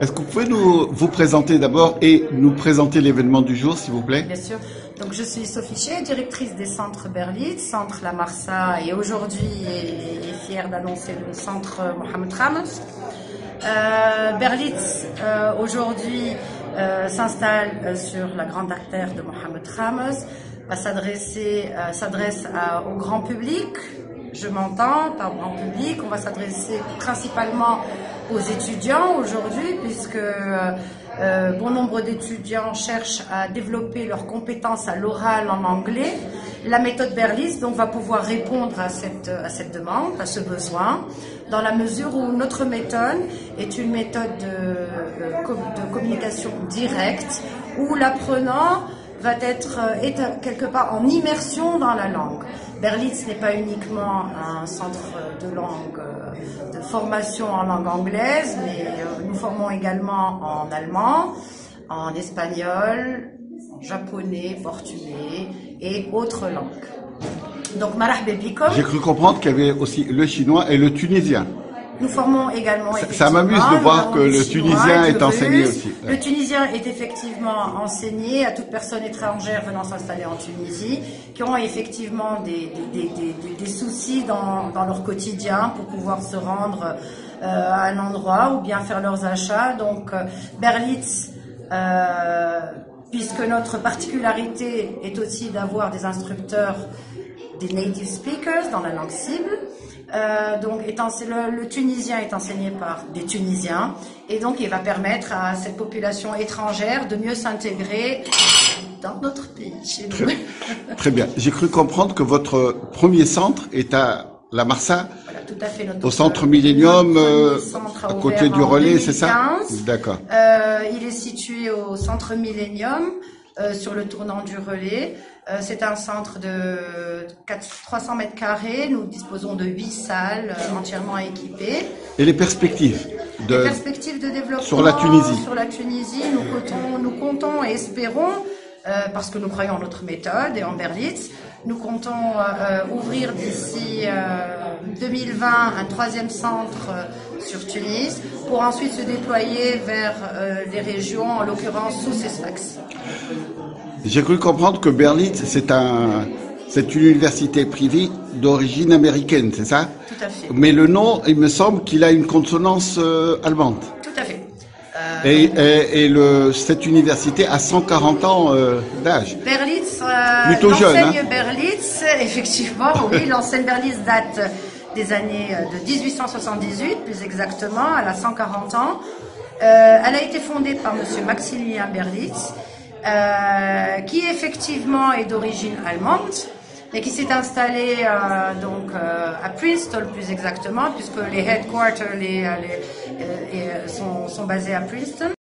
Est-ce que vous pouvez vous présenter d'abord et nous présenter l'événement du jour, s'il vous plaît? Bien sûr. Donc, je suis Sophie Ché, directrice des centres Berlitz, centre La Marsa, et aujourd'hui est fière d'annoncer le centre Mohamed Ramos. Berlitz, aujourd'hui, s'installe sur la grande artère de Mohamed Ramos, s'adresse au grand public. Je m'entends par grand public. On va s'adresser principalement aux étudiants aujourd'hui, puisque bon nombre d'étudiants cherchent à développer leurs compétences à l'oral en anglais. La méthode Berlitz donc va pouvoir répondre à cette demande, à ce besoin, dans la mesure où notre méthode est une méthode de communication directe, où l'apprenant va être quelque part en immersion dans la langue. Berlitz n'est pas uniquement un centre de langue, de formation en langue anglaise, mais nous formons également en allemand, en espagnol, japonais, portugais et autres langues. Donc, marhaba bikom. J'ai cru comprendre qu'il y avait aussi le chinois et le tunisien. Nous formons également. Ça m'amuse de voir que le tunisien est enseigné aussi. Le tunisien est effectivement enseigné à toute personne étrangère venant s'installer en Tunisie, qui ont effectivement des soucis dans leur quotidien pour pouvoir se rendre à un endroit ou bien faire leurs achats. Donc, Berlitz, puisque notre particularité est aussi d'avoir des instructeurs, des native speakers dans la langue cible. Donc le tunisien est enseigné par des Tunisiens et donc il va permettre à cette population étrangère de mieux s'intégrer dans notre pays, chez nous. Très bien. J'ai cru comprendre que votre premier centre est à La Marsa, voilà, tout à fait, au centre Millennium, à côté du relais, c'est ça? 2015. D'accord. Il est situé au centre Millennium, sur le tournant du relais. C'est un centre de 300 mètres carrés. Nous disposons de 8 salles entièrement équipées. Et les perspectives de développement sur la Tunisie. Sur la Tunisie, nous comptons et espérons, parce que nous croyons en notre méthode et en Berlitz, nous comptons ouvrir d'ici 2020 un 3e centre sur Tunis, pour ensuite se déployer vers les régions, en l'occurrence sous Sfax. J'ai cru comprendre que Berlitz, c'est une université privée d'origine américaine, c'est ça? Tout à fait. Mais le nom, il me semble qu'il a une consonance allemande. Tout à fait. Cette université a 140 ans d'âge. Berlitz, plutôt jeune, hein? Berlitz, effectivement, oui, l'enseigne Berlitz date des années de 1878, plus exactement, elle a 140 ans. Elle a été fondée par monsieur Maximilien Berlitz, qui effectivement est d'origine allemande, mais qui s'est installé à Princeton plus exactement, puisque les headquarters sont basés à Princeton.